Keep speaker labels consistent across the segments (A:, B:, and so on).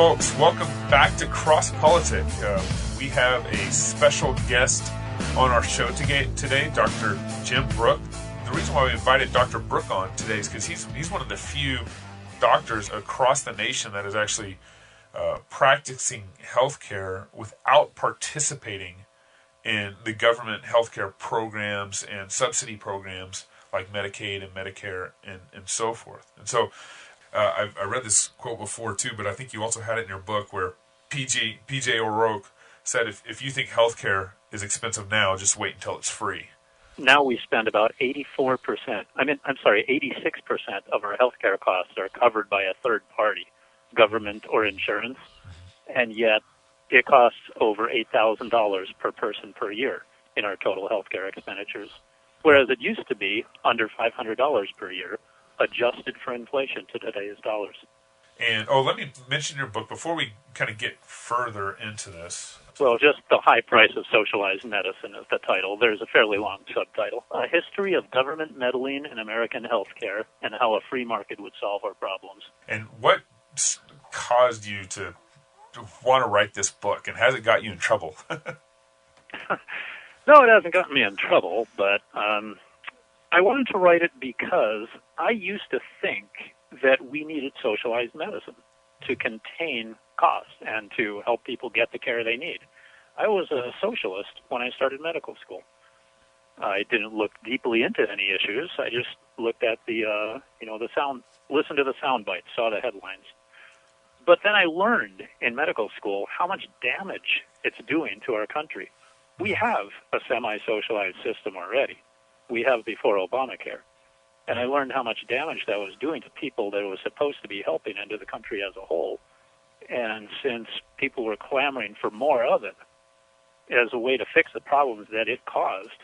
A: folks. Welcome back to Cross Politic. We have a special guest on our show today, Dr. Jim Brook. The reason why we invited Dr. Brook on today is because he's one of the few doctors across the nation that is actually practicing healthcare without participating in the government healthcare programs and subsidy programs like Medicaid and Medicare and so forth. And so I read this quote before too, but I think you also had it in your book where PJ O'Rourke said, if you think healthcare is expensive now, just wait until it's free.
B: Now we spend about 86% of our healthcare costs are covered by a third party, government or insurance, and yet it costs over $8,000 per person per year in our total healthcare expenditures, whereas it used to be under $500 per year, adjusted for inflation to today's dollars.
A: And, let me mention your book before we kind of get further into this.
B: Well, just The High Price of Socialized Medicine is the title. There's a fairly long subtitle. A History of Government Meddling in American Healthcare and How a Free Market Would Solve Our Problems.
A: And what caused you to want to write this book, and has it got you in trouble?
B: No, it hasn't gotten me in trouble, but I wanted to write it because I used to think that we needed socialized medicine to contain costs and to help people get the care they need. I was a socialist when I started medical school. I didn't look deeply into any issues. I just looked at the sound, listened to the sound bites, saw the headlines. But then I learned in medical school how much damage it's doing to our country. We have a semi-socialized system already. We have before Obamacare. And I learned how much damage that was doing to people that it was supposed to be helping and to the country as a whole. And since people were clamoring for more of it as a way to fix the problems that it caused,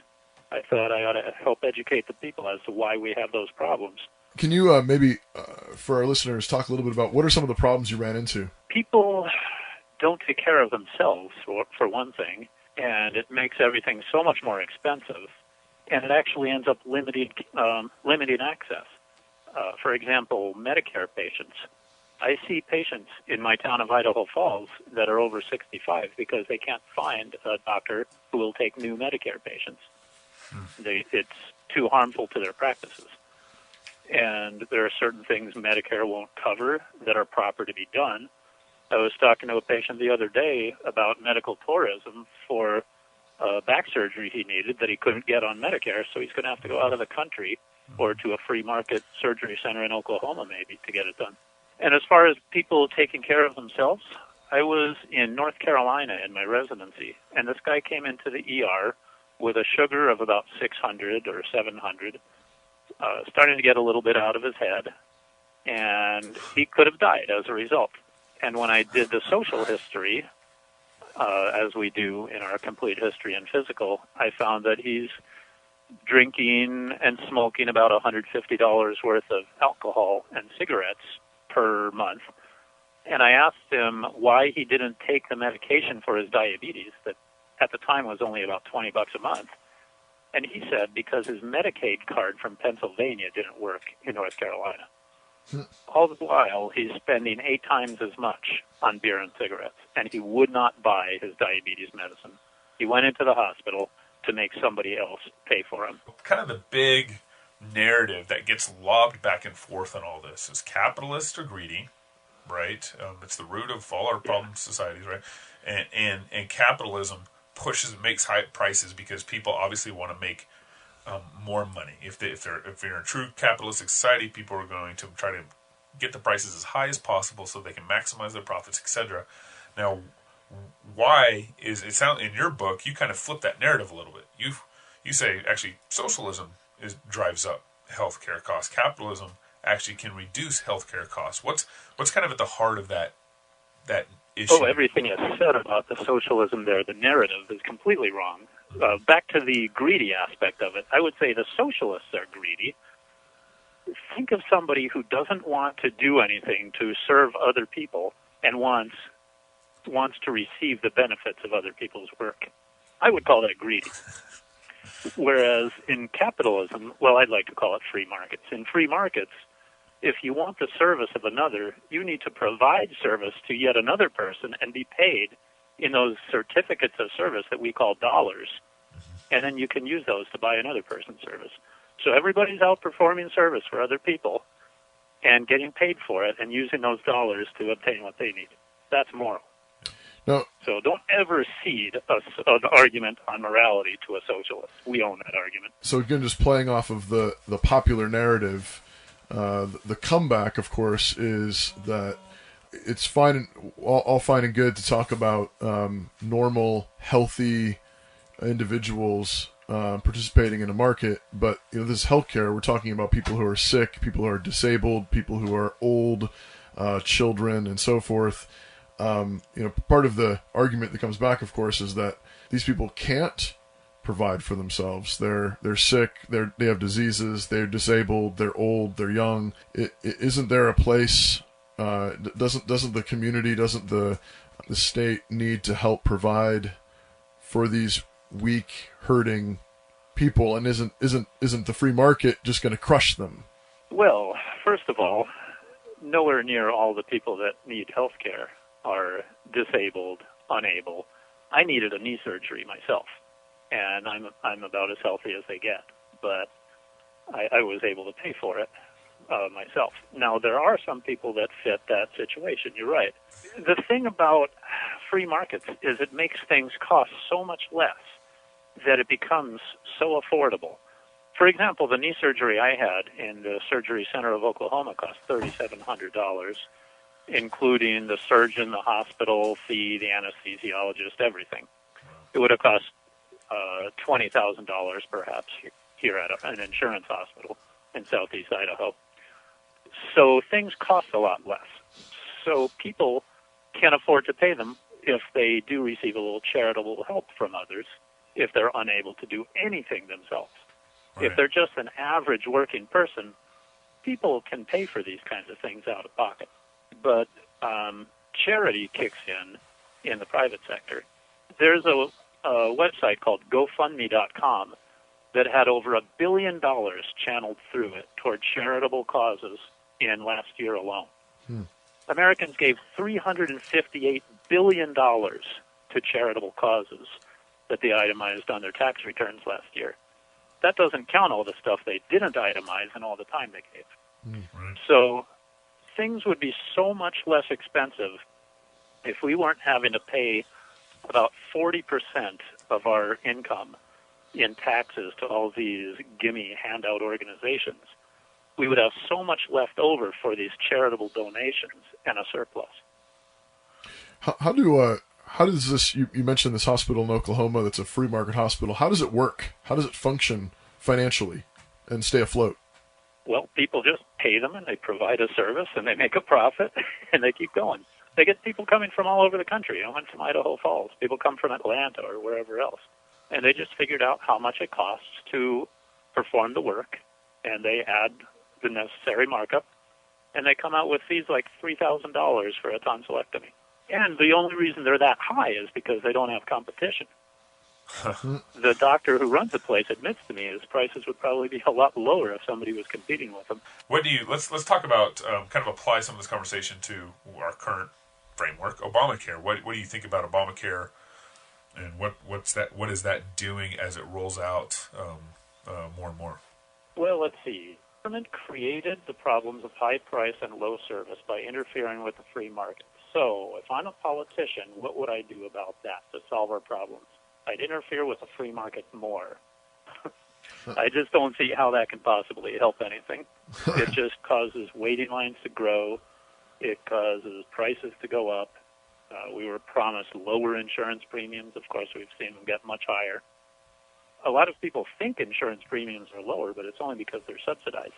B: I thought I ought to help educate the people as to why we have those problems.
C: Can you maybe, for our listeners, talk a little bit about what are some of the problems you ran into?
B: People don't take care of themselves, for one thing, and it makes everything so much more expensive. And it actually ends up limiting access. For example, Medicare patients. I see patients in my town of Idaho Falls that are over 65 because they can't find a doctor who will take new Medicare patients. It's too harmful to their practices. And there are certain things Medicare won't cover that are proper to be done. I was talking to a patient the other day about medical tourism for back surgery he needed that he couldn't get on Medicare, so he's going to have to go out of the country or to a free market surgery center in Oklahoma maybe to get it done. And as far as people taking care of themselves, I was in North Carolina in my residency, and this guy came into the ER with a sugar of about 600 or 700, starting to get a little bit out of his head, and he could have died as a result. And when I did the social history, as we do in our complete history and physical, I found that he's drinking and smoking about $150 worth of alcohol and cigarettes per month. And I asked him why he didn't take the medication for his diabetes that at the time was only about $20 a month. And he said because his Medicaid card from Pennsylvania didn't work in North Carolina. All the while, he's spending 8 times as much on beer and cigarettes, and he would not buy his diabetes medicine. He went into the hospital to make somebody else pay for him.
A: Kind of the big narrative that gets lobbed back and forth on all this is capitalists are greedy, right? It's the root of all our problem societies, right? And capitalism makes high prices because people obviously want to make more money. If you're in a true capitalistic society, people are going to try to get the prices as high as possible so they can maximize their profits, etc. Now, why is it sound in your book you kind of flip that narrative a little bit? You say actually socialism drives up healthcare costs. Capitalism actually can reduce healthcare costs. What's kind of at the heart of that issue?
B: Oh, everything you said about the socialism there, the narrative is completely wrong. Back to the greedy aspect of it, I would say the socialists are greedy. Think of somebody who doesn't want to do anything to serve other people and wants to receive the benefits of other people's work. I would call that greedy. Whereas in capitalism, well, I'd like to call it free markets. In free markets, If you want the service of another, you need to provide service to yet another person and be paid in those certificates of service that we call dollars. And then you can use those to buy another person's service. So everybody's out performing service for other people and getting paid for it and using those dollars to obtain what they need. That's moral.
C: No.
B: So don't ever cede an argument on morality to a socialist. We own that argument.
C: So again, just playing off of the popular narrative, the comeback, of course, is that it's fine, all fine and good to talk about normal, healthy individuals participating in a market, but this is healthcare. We're talking about people who are sick, people who are disabled, people who are old, children, and so forth. Part of the argument that comes back, of course, is that these people can't provide for themselves. They're sick. They have diseases. They're disabled. They're old. They're young. Isn't there a place? Doesn't the community, doesn't the state need to help provide for these weak, hurting people? And isn't the free market just going to crush them?
B: Well, first of all, nowhere near all the people that need health care are disabled, unable. I needed a knee surgery myself, and I'm about as healthy as they get, but I was able to pay for it myself. Now, there are some people that fit that situation. You're right. The thing about free markets is it makes things cost so much less that it becomes so affordable. For example, the knee surgery I had in the Surgery Center of Oklahoma cost $3,700, including the surgeon, the hospital fee, the anesthesiologist, everything. It would have cost $20,000 perhaps here at an insurance hospital in southeast Idaho. So things cost a lot less. So people can afford to pay them if they do receive a little charitable help from others, if they're unable to do anything themselves. Right. If they're just an average working person, people can pay for these kinds of things out of pocket. But charity kicks in the private sector. There's a website called GoFundMe.com that had over $1 billion channeled through it toward charitable causes in last year alone. Americans gave $358 billion to charitable causes that they itemized on their tax returns last year. That doesn't count all the stuff they didn't itemize and all the time they gave. Right. So things would be so much less expensive if we weren't having to pay about 40% of our income in taxes to all these gimme handout organizations. We would have so much left over for these charitable donations and a surplus.
C: How does this, you mentioned this hospital in Oklahoma that's a free market hospital. How does it work? How does it function financially and stay afloat?
B: Well, people just pay them and they provide a service and they make a profit and they keep going. They get people coming from all over the country. I went from Idaho Falls. People come from Atlanta or wherever else. And they just figured out how much it costs to perform the work, and they add the necessary markup, and they come out with fees like $3,000 for a tonsillectomy. And the only reason they're that high is because they don't have competition. The doctor who runs the place admits to me his prices would probably be a lot lower if somebody was competing with them.
A: Let's talk about, kind of apply some of this conversation to our current framework, Obamacare. What do you think about Obamacare, and what is that doing as it rolls out more and more?
B: Well, let's see. The government created the problems of high price and low service by interfering with the free market. So if I'm a politician, what would I do about that to solve our problems? I'd interfere with the free market more. I just don't see how that can possibly help anything. It just causes waiting lines to grow. It causes prices to go up. We were promised lower insurance premiums. Of course, we've seen them get much higher. A lot of people think insurance premiums are lower, but it's only because they're subsidized.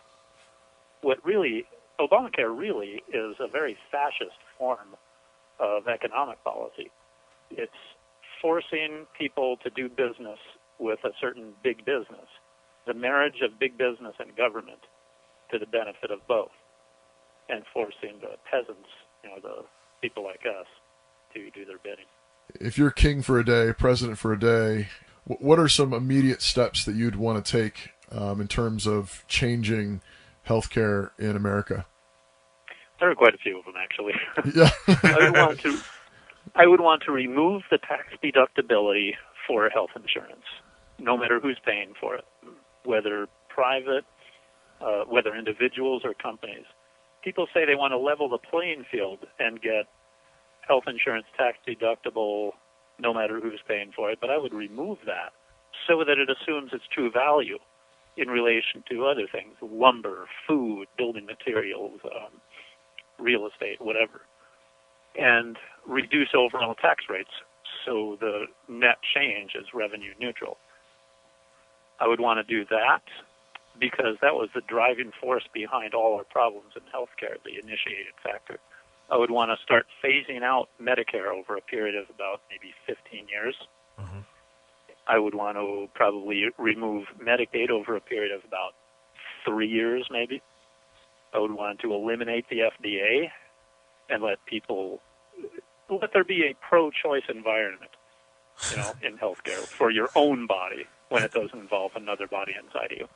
B: Obamacare really is a very fascist form of economic policy. It's forcing people to do business with a certain big business, the marriage of big business and government to the benefit of both, and forcing the peasants, the people like us, to do their bidding.
C: If you're king for a day, president for a day, what are some immediate steps that you'd want to take in terms of changing healthcare in America?
B: There are quite a few of them, actually.
C: Yeah.
B: I would want to remove the tax deductibility for health insurance, no matter who's paying for it, whether private, whether individuals or companies. People say they want to level the playing field and get health insurance tax deductible no matter who's paying for it, but I would remove that so that it assumes its true value in relation to other things, lumber, food, building materials, real estate, whatever, and reduce overall tax rates so the net change is revenue neutral. I would want to do that because that was the driving force behind all our problems in healthcare, the initiating factor. I would want to start phasing out Medicare over a period of about maybe 15 years.
A: Mm-hmm.
B: I would want to probably remove Medicaid over a period of about 3 years, maybe. I would want to eliminate the FDA and let there be a pro-choice environment, in healthcare for your own body when it doesn't involve another body inside of you.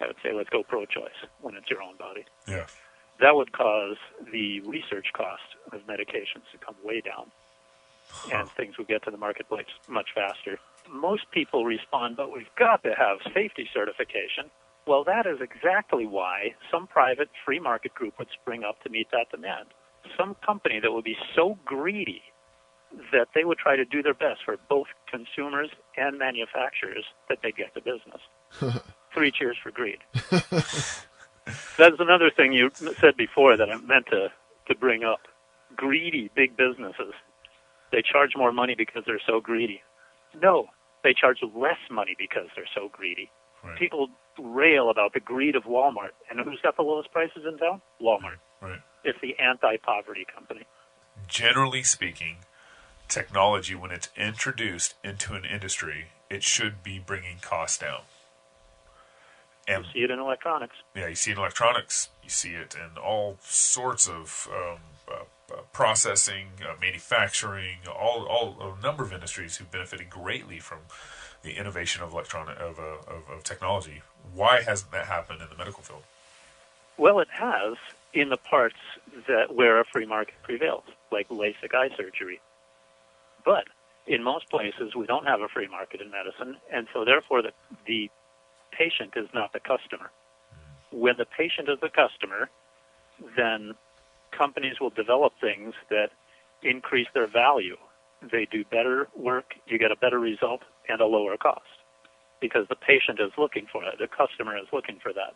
B: I would say let's go pro-choice when it's your own body.
A: Yeah.
B: That would cause the research cost of medications to come way down, and things would get to the marketplace much faster. Most people respond, but we've got to have safety certification. Well, that is exactly why some private free market group would spring up to meet that demand. Some company that would be so greedy that they would try to do their best for both consumers and manufacturers that they get the business. 3 cheers for greed. That's another thing you said before that I meant to bring up. Greedy big businesses. They charge more money because they're so greedy. No, they charge less money because they're so greedy.
A: Right.
B: People rail about the greed of Walmart. And who's got the lowest prices in town? Walmart.
A: Right.
B: It's the anti-poverty company.
A: Generally speaking, technology, when it's introduced into an industry, it should be bringing costs down. And
B: you see it in electronics.
A: Yeah, you see it in electronics. You see it in all sorts of processing, manufacturing, a number of industries who've benefited greatly from the innovation of technology. Why hasn't that happened in the medical field?
B: Well, it has in the parts where a free market prevails, like LASIK eye surgery. But in most places, we don't have a free market in medicine, and so therefore the patient is not the customer. When the patient is the customer, then companies will develop things that increase their value. They do better work, you get a better result, and a lower cost because the patient is looking for it. The customer is looking for that.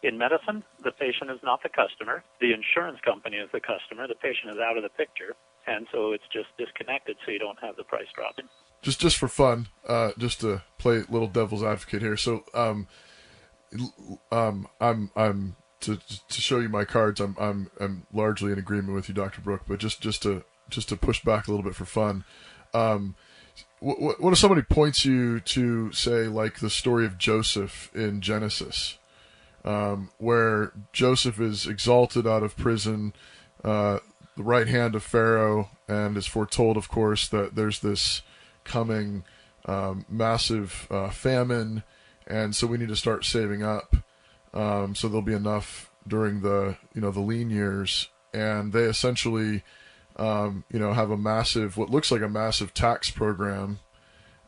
B: In medicine, the patient is not the customer. The insurance company is the customer. The patient is out of the picture, and so it's just disconnected so you don't have the price dropping.
C: Just for fun, just to play little devil's advocate here. So, I'm to show you my cards. I'm largely in agreement with you, Dr. Brook. But just to push back a little bit for fun, what if somebody points you to say like the story of Joseph in Genesis, where Joseph is exalted out of prison, the right hand of Pharaoh, and is foretold, of course, that there's this coming massive famine, and so we need to start saving up so there'll be enough during the lean years, and they essentially have a massive, what looks like a massive tax program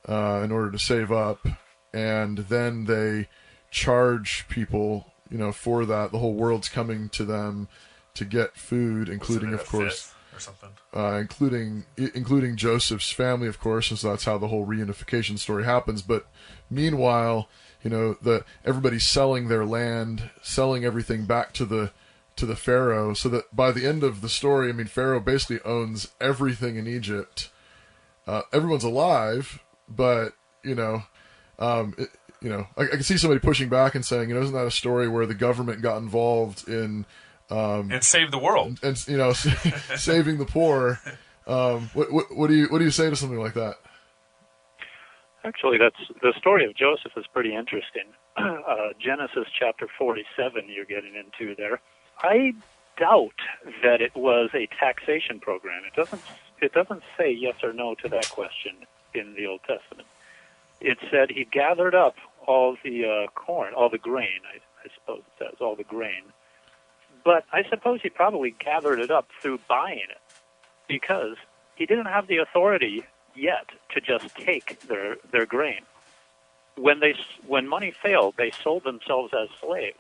C: in order to save up, and then they charge people for that. The whole world's coming to them to get food, including, of course,
A: or something.
C: Including Joseph's family, of course, and so that's how the whole reunification story happens. But meanwhile, everybody's selling their land, selling everything back to the Pharaoh, so that by the end of the story, Pharaoh basically owns everything in Egypt. Everyone's alive, but I can see somebody pushing back and saying, isn't that a story where the government got involved in
A: and save the world,
C: and saving the poor? What do you say to something like that?
B: Actually, that's the story of Joseph is pretty interesting. Genesis chapter 47, you're getting into there. I doubt that it was a taxation program. It doesn't say yes or no to that question in the Old Testament. It said he gathered up all the corn, all the grain. I suppose it says all the grain, But I suppose he probably gathered it up through buying it, because he didn't have the authority yet to just take their grain. When money failed, they sold themselves as slaves.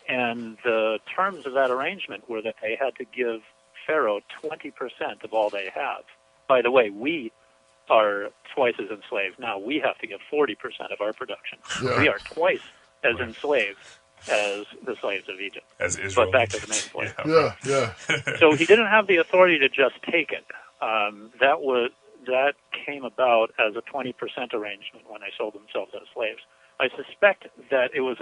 B: And the terms of that arrangement were that they had to give Pharaoh 20% of all they have. By the way, we are twice as enslaved now. We have to give 40% of our production.
C: Yeah.
B: We are twice as enslaved as the slaves of Egypt.
A: As Israel.
B: But back to the main point.
C: Yeah.
B: So he didn't have the authority to just take it. That came about as a 20% arrangement when they sold themselves as slaves. I suspect that it was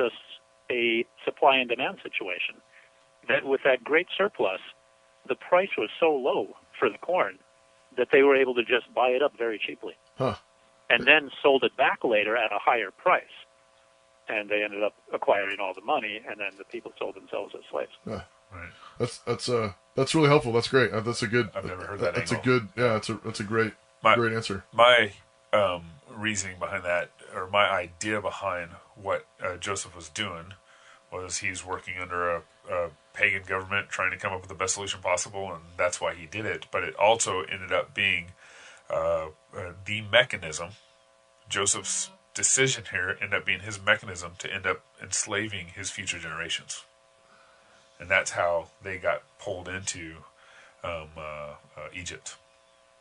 B: a supply and demand situation, that with that great surplus, the price was so low for the corn that they were able to just buy it up very cheaply.
C: Huh.
B: And then sold it back later at a higher price. And they ended up acquiring all the money, and then the people sold themselves as slaves.
C: Yeah.
A: Right.
C: That's really helpful. That's great. That's a good.
A: I've never heard that
C: That's
A: angle.
C: That's a great answer.
A: My reasoning behind that, or my idea behind what Joseph was doing, was he's working under a pagan government trying to come up with the best solution possible, and that's why he did it. But it also ended up being the mechanism. Joseph's decision here ended up being his mechanism to end up enslaving his future generations. And that's how they got pulled into Egypt.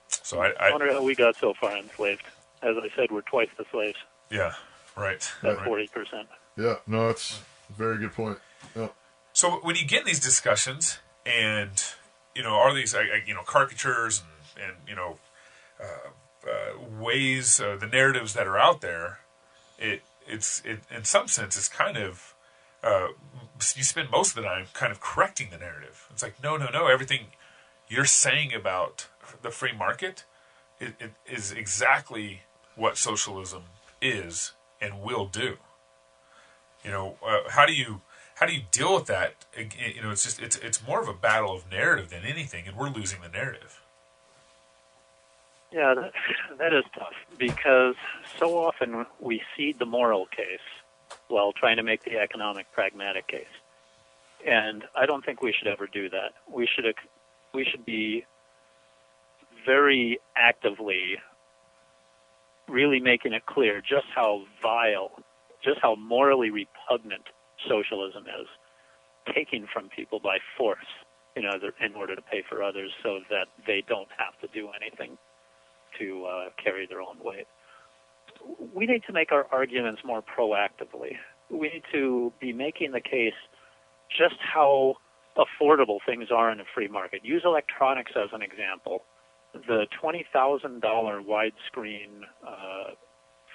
A: So I
B: wonder how we got so far enslaved. As I said, we're twice the slaves.
A: Yeah, right.
B: That's
A: right.
B: 40%.
C: Yeah, no, that's a very good point. Yeah.
A: So when you get in these discussions, and are these caricatures and ways, the narratives that are out there, it's in some sense it's kind of you spend most of the time kind of correcting the narrative. It's like no, everything you're saying about the free market it is exactly what socialism is and will do. How do you deal with that? It's more of a battle of narrative than anything, and we're losing the narrative.
B: Yeah, that is tough, because so often we cede the moral case while trying to make the economic pragmatic case. And I don't think we should ever do that. We should be very actively really making it clear just how vile, just how morally repugnant socialism is, taking from people by force in order to pay for others so that they don't have to do anything to carry their own weight. We need to make our arguments more proactively. We need to be making the case just how affordable things are in a free market. Use electronics as an example. The $20,000 widescreen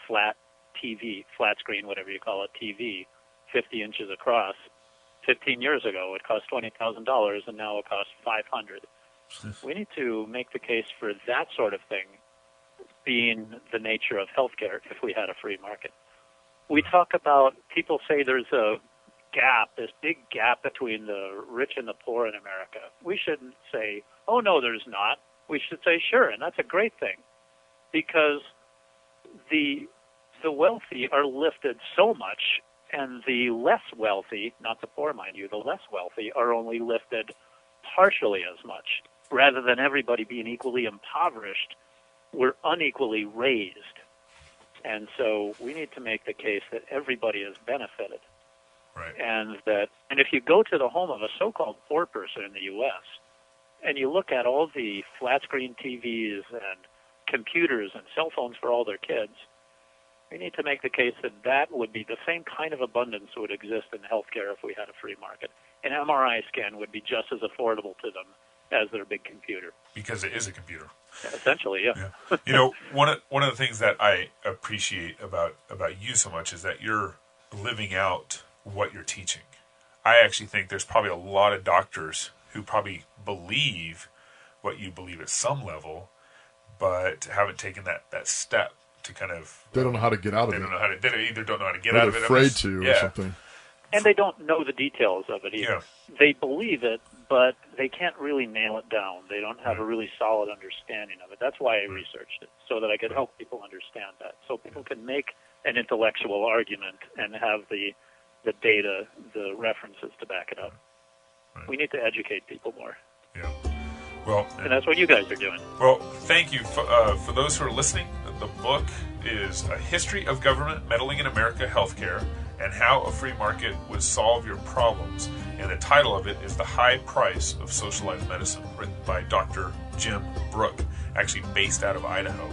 B: flat TV, flat screen, whatever you call it, TV, 50 inches across, 15 years ago it cost $20,000 and now it costs $500. We need to make the case for that sort of thing being the nature of healthcare if we had a free market. We talk about, people say there's a gap, this big gap between the rich and the poor in America. We shouldn't say, oh no, there's not. We should say, sure, and that's a great thing, because the wealthy are lifted so much, and the less wealthy, not the poor, mind you, the less wealthy are only lifted partially as much. Rather than everybody being equally impoverished, we're unequally raised. And so we need to make the case that everybody is benefited.
A: Right.
B: And if you go to the home of a so-called poor person in the U.S., and you look at all the flat-screen TVs and computers and cell phones for all their kids, we need to make the case that that would be the same kind of abundance that would exist in healthcare if we had a free market. An MRI scan would be just as affordable to them as their big computer.
A: Because it is a computer.
B: Essentially, yeah.
A: One of the things that I appreciate about you so much is that you're living out what you're teaching. I actually think there's probably a lot of doctors who probably believe what you believe at some level, but haven't taken that step to kind of...
C: They don't know how to get out of it.
A: They either don't know how to get
C: or
A: out of it.
C: They're afraid to or something.
B: And they don't know the details of it either.
A: Yeah.
B: They believe it, but they can't really nail it down. They don't have a really solid understanding of it. That's why I researched it, so that I could help people understand that. So people can make an intellectual argument and have the data, the references to back it up. We need to educate people more.
A: Yeah. Well,
B: and that's what you guys are doing.
A: Well, thank you. For those who are listening, the book is A History of Government Meddling in America Healthcare and How a Free Market Would Solve Your Problems. And the title of it is The High Price of Socialized Medicine, written by Dr. Jim Brook, actually based out of Idaho.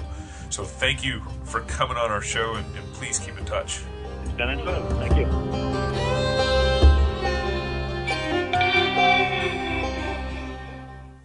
A: So thank you for coming on our show, and please keep in touch.
B: It's been enjoyable. Thank you.